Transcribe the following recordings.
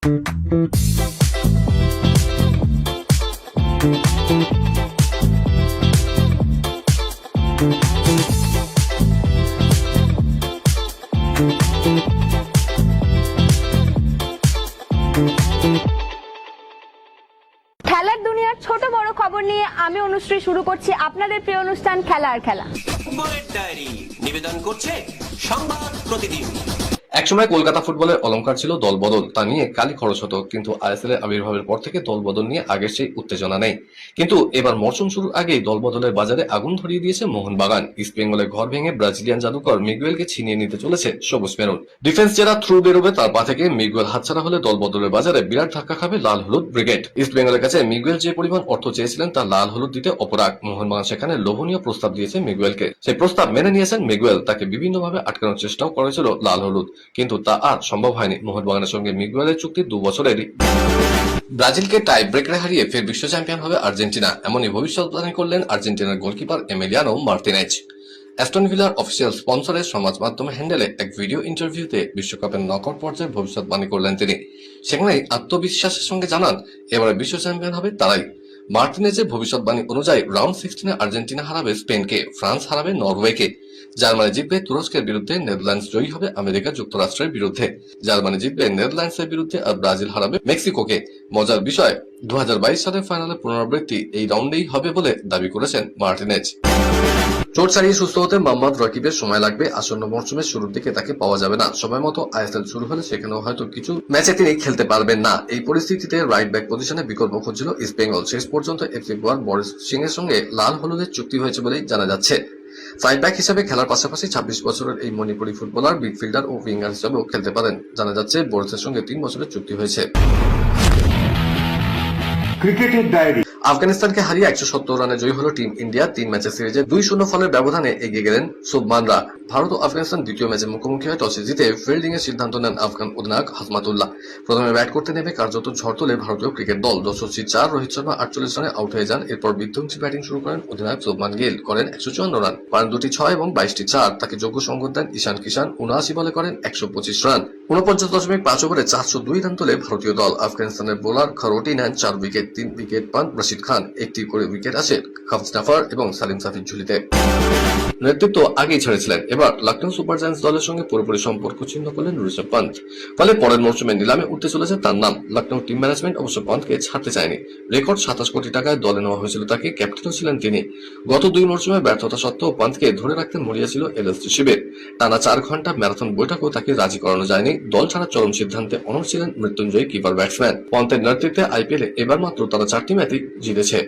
খেলার দুনিয়ার ছোট বড় খবর নিয়ে আমি অনুশ্রী শুরু করছি আপনাদের প্রিয় অনুষ্ঠান খেলা আর খেলা। ফুটবলের ডায়েরি নিবেদন করছে সংবাদ প্রতিদিন। একসময় কলকাতা ফুটবলের অলংকার ছিল দলবদল, তা নিয়ে কালি খরচ হতো, কিন্তু আইএসএল এর আবির্ভাবের পর থেকে দলবদল নিয়ে আগের সেই উত্তেজনা নেই। কিন্তু এবার মরশুম শুরুর আগেই দলবদলের বাজারে আগুন ধরিয়ে দিয়েছে মোহনবাগান। ইস্ট বেঙ্গলের ঘর ভেঙে ব্রাজিলিয়ান জাদুকর মিগুয়েলকে ছিনিয়ে নিতে চলেছে সবুজ মেরুন। ডিফেন্স যারা থ্রু বেরোবে তার পা থেকে মিগুয়েল হাতছাড়া হলে দলবদলের বাজারে বিরাট ধাক্কা খাবে লাল হলুদ ব্রিগেড। ইস্ট বেঙ্গলের কাছে মিগুয়েল যে পরিমাণ অর্থ চেয়েছিলেন তা লাল হলুদ দিতে অপরাগ। মোহনবাগান সেখানে লোভনীয় প্রস্তাব দিয়েছে মিগুয়েলকে। সেই প্রস্তাব মেনে নিয়েছেন মিগুয়েল। তাকে বিভিন্নভাবে আটকানোর চেষ্টাও করেছিল লাল হলুদ, কিন্তু তা আর সম্ভব হয়নি। মোহনবাগানের সঙ্গে মিগুয়েলের চুক্তি 2 বছরেরই। ব্রাজিলকে টাই ব্রেকারে হারিয়ে ফের বিশ্ব চ্যাম্পিয়ন হবে আর্জেন্টিনা, এমনই ভবিষ্যৎবাণী করলেন আর্জেন্টিনার গোলকিপার এমিলিয়ানো মার্টিনেজ। অ্যাস্টন ভিলার অফিসিয়াল স্পন্সরের সমাজ মাধ্যম হ্যান্ডেলে এক ভিডিও ইন্টারভিউতে বিশ্বকাপের নকআউট পর্যায়ে ভবিষ্যৎবাণী করলেন তিনি। সেখানেই আত্মবিশ্বাসের সঙ্গে জানান এবারে বিশ্ব চ্যাম্পিয়ন হবে তারাই। মার্টিনেজের ভবিষ্যৎবাণী অনুযায়ী রাউন্ড 16 আর্জেন্টিনা হারাবে স্পেনকে, ফ্রান্স হারাবে নরওয়েকে, জার্মানি জিতবে তুরস্কের বিরুদ্ধে, নেদারল্যান্ডস জয়ী হবে আমেরিকা যুক্তরাষ্ট্রের বিরুদ্ধে, জার্মানি জিতবে নেদারল্যান্ডসের বিরুদ্ধে আর ব্রাজিল হারাবে মেক্সিকোকে। মজার বিষয়, 2022 সালের ফাইনালের পুনরাবৃত্তি এই রাউন্ডেই হবে বলে দাবি করেছেন মার্টিনেজ। চোট ছাড়িয়ে সুস্থ হতে মোহাম্মদ রকিবের সময় লাগবে। আসন্ন মরশুমের শুরুর দিকে তাকে পাওয়া যাবে না। সময় মতো আইএসএল শুরু হলে সেখানেও হয়তো কিছু ম্যাচে তিনি খেলতে পারবেন না। এই পরিস্থিতিতে রাইট ব্যাক পজিশনে বিকল্প খুঁজছিল ইস্ট বেঙ্গল। শেষ পর্যন্ত এফসি গোয়ার বরিস সিং এর সঙ্গে লাল হলুদের চুক্তি হয়েছে বলেই জানা যাচ্ছে। সাইড ব্যাক হিসেবে খেলার পাশাপাশি 26 বছরের এই মণিপুরি ফুটবলার মিডফিল্ডার ও উইঙ্গার হিসেবেও খেলতে পারেন। জানা যাচ্ছে বরিসের সঙ্গে 3 বছরের চুক্তি হয়েছে। ক্রিকেটের ডায়েরি। আফগানিস্তানকে হারিয়ে 170 রানে জয়ী হলো টিম ইন্ডিয়া। 3 ম্যাচের সিরিজে 2-0 ফলের ব্যবধানে এগিয়ে গেলেন শুভমানরা। ভারত ও আফগানিস্তান দ্বিতীয় ম্যাচে মুখোমুখি হয়ে টসে জিতে ফিল্ডিং এর সিদ্ধান্ত নেন আফগান অধিনায়ক হাসমাতুল্লাহ। প্রথমে ব্যাট করতে নেমে কার্যত ঝড় তোলে ভারতীয় ক্রিকেট দল। 204, রোহিত শর্মা 48 রানে আউট হয়ে যান। এরপর বিধ্বংসী ব্যাটিং শুরু করেন অধিনায়ক শুভমান গিল, করেন 154 রান, পান 2টি 6 এবং 22টি 4। তাকে যোগ্য সঙ্গত দেন ঈশান কিষান, 79 বলে করেন 125 রান। 49.5 ওভারে 402 রান তোলে ভারতীয় দল। আফগানিস্তানের বোলার খরোটি নেন 4 উইকেট, 3 উইকেট পান রশিদ খান, 1টি করে উইকেট আসে খাফজ জাফর এবং সালিম সাফির ঝুলিতে। নেতৃত্ব আগেই ছেড়েছিলেন। এবার লখনৌ সুপার জায়ান্টস দলের সঙ্গে পুরোপুরি সম্পর্ক ছিন্ন করলেন ঋষভ পান্ত। ফলে পরের মরশুমে নিলামে উঠতে চলেছে তার নাম। লখনৌ টিম ম্যানেজমেন্ট অবশ্য পান্তকে ছাড়তে চায়নি। রেকর্ড 27 কোটি টাকায় দলে নেওয়া হয়েছিল তাকে, ক্যাপ্টেনও ছিলেন তিনি। গত 2 মরশুমে ব্যর্থতা সত্ত্বেও পান্তকে ধরে রাখতে মরিয়া ছিল এলএসজি শিবির। টানা 4 ঘন্টা ম্যারাথন বৈঠকেও তাকে রাজি করানো যায়নি। দল ছাড়া চরম সিদ্ধান্তে অনড় ছিলেন মৃত্যুঞ্জয়ী কিপার ব্যাটসম্যান। পান্তের নেতৃত্বে আইপিএলে এবার মাত্র তারা 4টি ম্যাচই জিতেছে।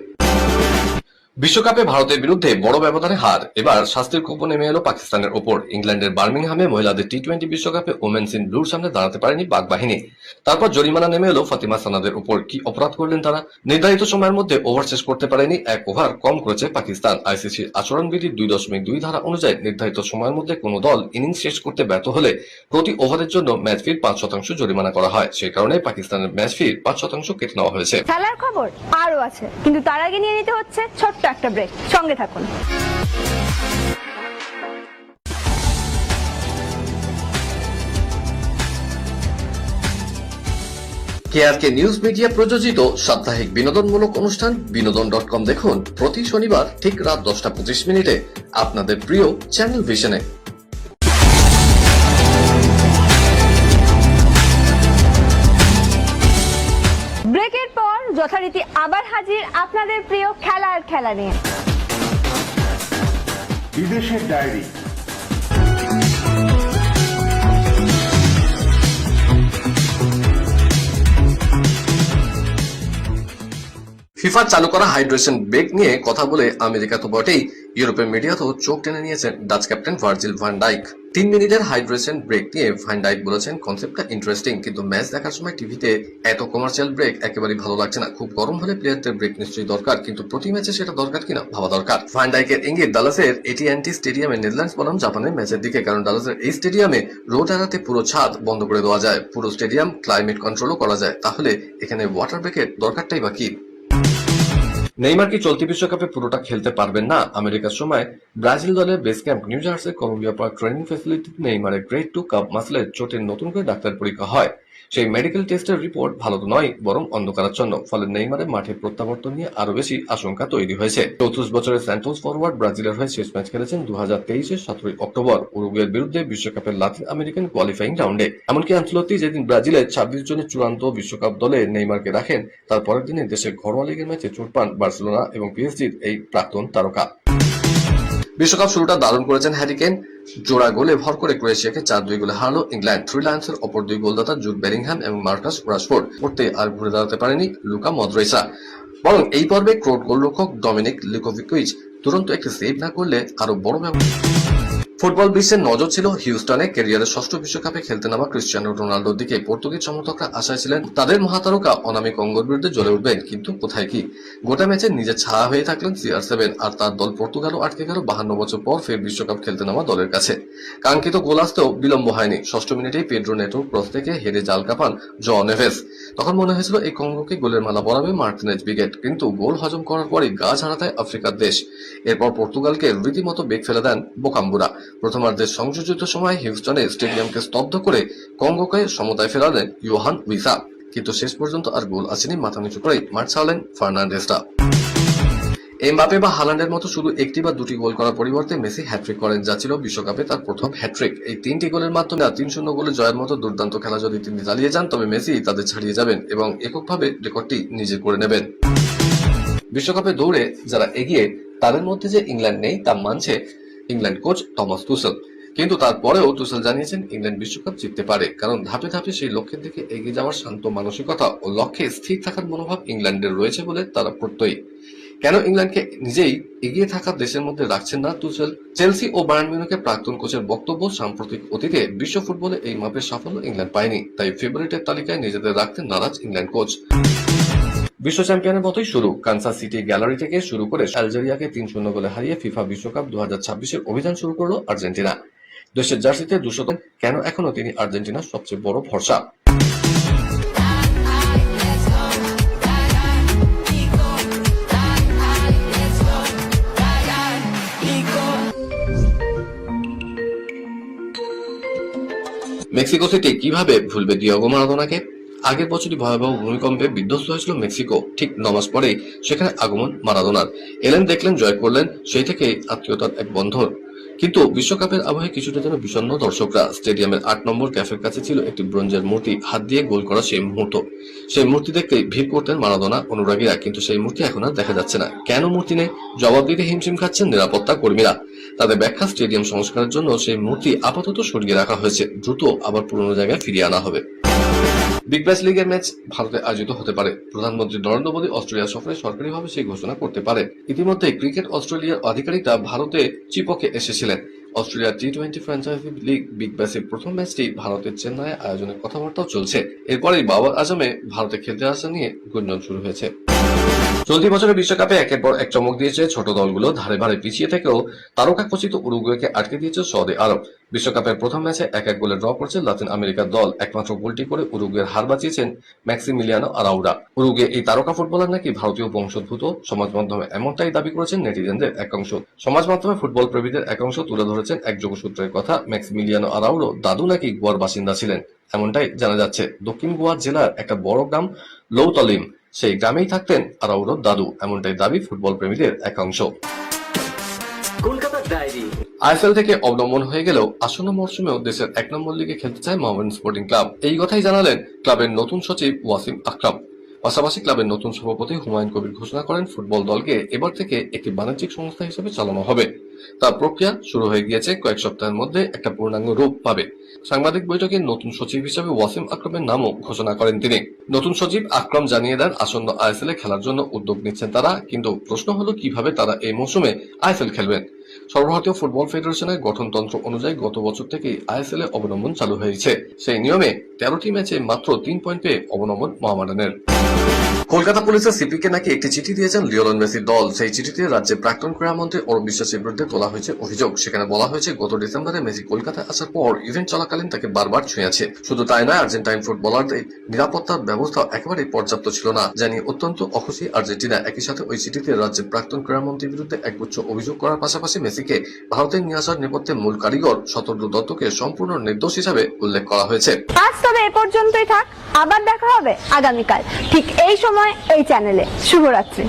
বিশ্বকাপে ভারতের বিরুদ্ধে বড় ব্যবধানে হার। এবার শাস্তির কোপ নেমে এলো পাকিস্তানের ওপর। ইংল্যান্ডের বার্মিংহামে মহিলাদের টি-20 বিশ্বকাপে ওমেন্স ইন ব্লুর সামনে দাঁড়াতে পারেনি পাক বাহিনী। তারপর জরিমানা নেমে এলো ফাতিমা সানাদের উপর। কি অপরাধ করলেন তারা? নির্ধারিত সময়ের মধ্যে ওভার শেষ করতে পারেনি, 1 ওভার কম করেছে পাকিস্তান। আইসিসির আচরণবিধির 2.2 ধারা অনুযায়ী নির্ধারিত সময়ের মধ্যে কোনো দল ইনিংস শেষ করতে ব্যর্থ হলে প্রতি ওভারের জন্য ম্যাচ ফির 5% জরিমানা করা হয়। সেই কারণে পাকিস্তানের ম্যাচ ফির 5% কেটে নেওয়া হয়েছে। খেলার খবর আরো আছে, কিন্তু তার আগে নিয়ে নিতে হচ্ছে ছোট্ট একটা ব্রেক। সঙ্গে থাকুন। কেআরকে নিউজ মিডিয়া প্রযোজিত সাপ্তাহিক বিনোদনমূলক অনুষ্ঠান বিনোদন.com দেখুন প্রতি শনিবার ঠিক রাত 10:25 আপনাদের প্রিয় চ্যানেল ভিশনে। ব্রেকের পর যথারীতি আবার হাজির আপনাদের প্রিয় খেলা আর খেলা নিয়ে। বিদেশের ডায়েরি। ফিফা চালু করা হাইড্রেশন ব্রেক নিয়ে কথা বলে আমেরিকা তো বটেই, ইউরোপের মিডিয়াতেও চোখ টেনে নিয়েছেন ডাচ ক্যাপ্টেন ভার্জিল ভান ডাইক। 3 মিনিটের হাইড্রেশন ব্রেক নিয়ে ভান ডাইক বলেছেন কনসেপ্টটা ইন্টারেস্টিং, কিন্তু ম্যাচ দেখার সময় টিভিতে এত কমার্শিয়াল ব্রেক একেবারেই ভালো লাগছে না। খুব গরম হলে প্লেয়ারদের ব্রেক নিশ্চয়ই দরকার, কিন্তু প্রতি ম্যাচে সেটা দরকার কিনা ভাবা দরকার। ভান ডাইকের ইঙ্গিত ডালাসের এটিএনটি স্টেডিয়ামে নেদারল্যান্ডস বনাম জাপানের ম্যাচের দিকে, কারণ ডালাসের এই স্টেডিয়ামে রোদ এড়াতে পুরো ছাদ বন্ধ করে দেওয়া যায়, পুরো স্টেডিয়াম ক্লাইমেট কন্ট্রোলও করা যায়। তাহলে এখানে ওয়াটার ব্রেকের দরকারটাই বা কি? নেইমার কি চলতি বিশ্বকাপে পুরোটা খেলতে পারবেন না? আমেরিকার সময় ব্রাজিল দলের বেস ক্যাম্প নিউ জার্সির কলম্বিয়া পার্ক ট্রেনিং ফ্যাসিলিটিতে নেইমারের গ্রেড 2 কাপ মাসলের চোটের নতুন করে ডাক্তার পরীক্ষা হয়। সেই মেডিকেল টেস্টের রিপোর্ট ভালো তো নয়, বরং অন্ধকারাচ্ছন্ন। ফলে নেইমারের মাঠে প্রত্যাবর্তন নিয়ে আরো বেশি আশঙ্কা তৈরি হয়েছে। 34 বছরের স্যান্টোস ফরওয়ার্ড ব্রাজিলের হয়ে শেষ ম্যাচ খেলেছেন 2023-এর 17 অক্টোবর উরুগুয়ের বিরুদ্ধে বিশ্বকাপের লাতিন আমেরিকান কোয়ালিফাইং রাউন্ডে। এমনকি আনচেলত্তি যেদিন ব্রাজিলের 26 জনের চূড়ান্ত বিশ্বকাপ দলে নেইমারকে রাখেন, তার পরের দিনে দেশের ঘরোয়া লিগের ম্যাচে চোট পান বার্সেলোনা এবং পিএসজির এই প্রাক্তন তারকা। বিশ্বকাপ শুরুটা দারুণ করেছেন হ্যারি কেন। জোড়া গোলে ভর করে ক্রোয়েশিয়াকে 4-2 গোলে হারালো ইংল্যান্ড। থ্রি লায়ন্সের অপর দুই গোলদাতা জুড বেলিংহ্যাম এবং মার্কাস রাশফোর্ড করতে আর ঘুরে দাঁড়াতে পারেনি লুকা মদ্রিচা। বরং এই পর্বে ক্রোট গোলরক্ষক ডমিনিক লিকোভিকুইচ দুরন্ত একটি সেভ না করলে আরো বড় ফুটবল বিশ্বের নজর ছিল হিউস্টনে ক্যারিয়ারের ষষ্ঠ বিশ্বকাপে খেলতে নামা ক্রিশ্চিয়ানো রোনাল্ডোর দিকে। পর্তুগিজ সমর্থকরা আশায় ছিলেন তাদের মহাতারকা অনামী কঙ্গোর বিরুদ্ধে জ্বলে উঠবেন, কিন্তু কোথায় কি। গোটা ম্যাচে নিজের ছায়া হয়ে থাকলেন CR7 আর তার দল পর্তুগালও আটকে গেল 52 বছর পর ফের বিশ্বকাপ খেলতে নামা দলের কাছে। কাঙ্ক্ষিত গোল আসতেও বিলম্ব হয়নি। ষষ্ঠ মিনিটেই পেড্রো নেটোর ক্রস থেকে হেরে জাল কাপান জোয়াও নেভেস। তখন মনে হয়েছিল এই কঙ্গোকে গোলের মালা পরাবে মার্টিনেজ ব্রিগেড, কিন্তু গোল হজম করার পরই গা ঝাড়া দেয় আফ্রিকার দেশ। এরপর পর্তুগালকে রীতিমতো বেগ ফেলে দেন বোকাম্বুরা। প্রথমার্ধের সংযোজিত সময় হিউস্টনে স্টেডিয়ামকে স্তব্ধ করে কঙ্গোকে সমতায় ফেরালেন ইয়োহান উইসা, কিন্তু শেষ পর্যন্ত আর গোল আসেনি। মাথা নিচু করেই মাঠ ছাড়লেন ফার্নান্ডেসরা। এমবাপে বা হালান্ডের মতো শুধু একটি বা দুটি গোল করার পরিবর্তে মেসি হ্যাট্রিক করেন, যা ছিল বিশ্বকাপে তার প্রথম হ্যাট্রিক। এই 3টি গোলের মাধ্যমে 3-0 গোলে জয়ের মতো দুর্দান্ত খেলা যদি তিনি চালিয়ে যান, তবে মেসি তাদের ছাড়িয়ে যাবেন এবং এককভাবে রেকর্ডটি নিজে করে নেবেন। বিশ্বকাপে দৌড়ে যারা এগিয়ে, তাদের মধ্যে যে ইংল্যান্ড নেই তা মানছে ইংল্যান্ড কোচ টমাস তুসেল। কিন্তু তারপরেও তুসেল জানিয়েছেন ইংল্যান্ড বিশ্বকাপ জিততে পারে, কারণ ধাপে ধাপে সেই লক্ষ্যের দিকে এগিয়ে যাওয়ার শান্ত মানসিকতা ও লক্ষ্যে স্থির থাকার মনোভাব ইংল্যান্ডের রয়েছে বলে তারা প্রত্যয়ী। কেন ইংল্যান্ডকে নিজেই এগিয়ে থাকা দেশের মধ্যে রাখছেন না তুসেল? চেলসি ও বায়ার্ন মিউনিখের প্রাক্তন কোচের বক্তব্য, সাম্প্রতিক অতীতে বিশ্ব ফুটবলে এই মাপের সাফল্য ইংল্যান্ড পায়নি, তাই ফেভারিটের তালিকায় নিজেদের রাখতে নারাজ ইংল্যান্ড কোচ। বিশ্ব চ্যাম্পিয়নের মতোই শুরু। কানসাস সিটি গ্যালারি থেকে শুরু করে আলজেরিয়াকে 3-0 গোলে হারিয়ে ফিফা বিশ্বকাপ 2026-এর অভিযান শুরু করলো আর্জেন্টিনা। দেশের জার্সিতে 200। কেন এখনো তিনি আর্জেন্টিনার সবচেয়ে বড় ভরসা? মেক্সিকো সিটি কিভাবে ভুলবে ডিয়েগো মারাদোনাকে? আগের বছরই ভয়াবহ ভূমিকম্পে বিধ্বস্ত হয়েছিল মেক্সিকো। ঠিক 9 মাস পরেই সেখানে আগমন মারাদোনার। এলেন, দেখলেন, জয় করলেন। সেই থেকেই আত্মীয়তার এক বন্ধন। কিন্তু বিশ্বকাপের আবহে কিছুটা যেন বিষণ্ণ দর্শকরা। স্টেডিয়ামের 8 নম্বর ক্যাফের কাছে ছিল একটি ব্রোঞ্জের মূর্তি, হাত দিয়ে গোল করা সেই মুহূর্ত। সেই মূর্তি দেখতেই ভিড় করতেন মারাদোনা অনুরাগীরা, কিন্তু সেই মূর্তি এখন আর দেখা যাচ্ছে না। কেন মূর্তি নেই? জবাব দিতে হিমশিম খাচ্ছেন নিরাপত্তা কর্মীরা। তাদের ব্যাখ্যা, স্টেডিয়াম সংস্কারের জন্য সেই মূর্তি আপাতত সরিয়ে রাখা হয়েছে, দ্রুত আবার পুরনো জায়গায় ফিরিয়ে আনা হবে। বিগ ব্যাশ লিগের ম্যাচ ভারতে আয়োজিত হতে পারে। প্রধানমন্ত্রী নরেন্দ্র মোদী অস্ট্রেলিয়া সফরে সরকারিভাবে সেই ঘোষণা করতে পারে। ইতিমধ্যে ক্রিকেট অস্ট্রেলিয়ার আধিকারিকরা ভারতে চিপকে এসেছিলেন। অস্ট্রেলিয়ার টি20 ফ্র্যাঞ্চাইজি লিগ বিগ ব্যাশের প্রথম ম্যাচটি ভারতের চেন্নাইয়ে আয়োজনের কথাবার্তাও চলছে। এরপরেই বাবার আজমে ভারতে খেলতে আসা নিয়ে গুঞ্জন শুরু হয়েছে। চলতি বছরের বিশ্বকাপে একের পর এক চমক দিয়েছে ছোট দলগুলো। ধারে ভারে পিছিয়ে থেকেও তারকা খচিত উরুগুয়েকে আটকে দিয়েছে সৌদি আরব। বিশ্বকাপের প্রথম ম্যাচে 1-1 গোলে ড্র করছে লাতিন আমেরিকার দল। একমাত্র গোলটি করে উরুগুয়ের হার বাঁচিয়েছেন ম্যাক্সিমিলিয়ানো আরাউরা। উরুগুয়ে এই তারকা ফুটবলার নাকি ভারতীয় বংশোদ্ভূত। সমাজ মাধ্যমে এমনটাই দাবি করেছেন নেটিজেনদের একাংশ। সমাজ মাধ্যমে ফুটবল প্রেমীদের একাংশ তুলে ধরেছেন এক যোগসূত্রের কথা, ম্যাক্সিমিলিয়ানো আরাউরো দাদু নাকি গোয়ার বাসিন্দা ছিলেন। এমনটাই জানা যাচ্ছে। দক্ষিণ গোয়া জেলার একটা বড় গ্রাম লৌতলিম, সেই গ্রামেই থাকতেন আরাউরোর দাদু, এমনটাই দাবি ফুটবল প্রেমীদের একাংশ। কলকাতার ডায়েরি। আইএসএল থেকে অবলম্বন হয়ে গেলেও আসন্ন মরশুমেও দেশের 1 নম্বর লিগে খেলতে চায় মোহামেডান স্পোর্টিং ক্লাব। এই কথাই জানালেন ক্লাবের নতুন সচিব ওয়াসিম আকরাম। পাশাপাশি ক্লাবের নতুন সভাপতি হুমায়ুন কবির ঘোষণা করেন ফুটবল দলকে এবার থেকে একটি বাণিজ্যিক সংস্থা হিসেবে চালানো হবে। তার প্রক্রিয়া শুরু হয়ে গিয়েছে, কয়েক সপ্তাহের মধ্যে একটা পূর্ণাঙ্গ রূপ পাবে। সাংবাদিক বৈঠকে নতুন সচিব হিসেবে ওয়াসিম আকরামের নামও ঘোষণা করেন তিনি। নতুন সচিব আকরাম জানিয়ে দেন আসন্ন আইএসএল এ খেলার জন্য উদ্যোগ নিচ্ছেন তারা, কিন্তু প্রশ্ন হলো কিভাবে তারা এই মৌসুমে আইএসএল খেলবেন। সর্বভারতীয় ফুটবল ফেডারেশনের গঠনতন্ত্র অনুযায়ী গত বছর থেকেই আইএসএল এ অবলম্বন চালু হয়েছে। সেই নিয়মে 13টি ম্যাচে মাত্র 3 পয়েন্ট পেয়ে অবনমন মোহামেডানের। কলকাতা পুলিশের সিপিকে নাকি একটি চিঠি দিয়েছেন লিওনেল মেসির দল। সেই চিঠিতে রাজ্যের প্রাক্তন ক্রীড়ামন্ত্রী অরূপ বিশ্বাসের বিরুদ্ধে তোলা হয়েছে অভিযোগ। সেখানে বলা হয়েছে গত ডিসেম্বরে মেসি কলকাতায় আসার পর ইভেন্ট চলাকালীন তাকে বারবার ছুঁয়েছে। শুধু তাই নয়, আর্জেন্টাইন ফুটবলারদের নিরাপত্তার ব্যবস্থা একেবারেই পর্যাপ্ত ছিল না, যা নিয়ে অত্যন্ত অখুশি আর্জেন্টিনা। একই সাথে ওই চিঠিতে রাজ্যের প্রাক্তন ক্রীড়ামন্ত্রীর বিরুদ্ধে একগুচ্ছ অভিযোগ করার পাশাপাশি মেসিকে ভারতে নিয়ে আসার নেপথ্যে মূল কারিগর শতদ্রু দত্তকে সম্পূর্ণ নির্দোষ হিসাবে উল্লেখ করা হয়েছে। আজ তবে এ পর্যন্তই থাক, আবার দেখা হবে আগামীকাল ঠিক এই সময় এই চ্যানেলে। শুভরাত্রি।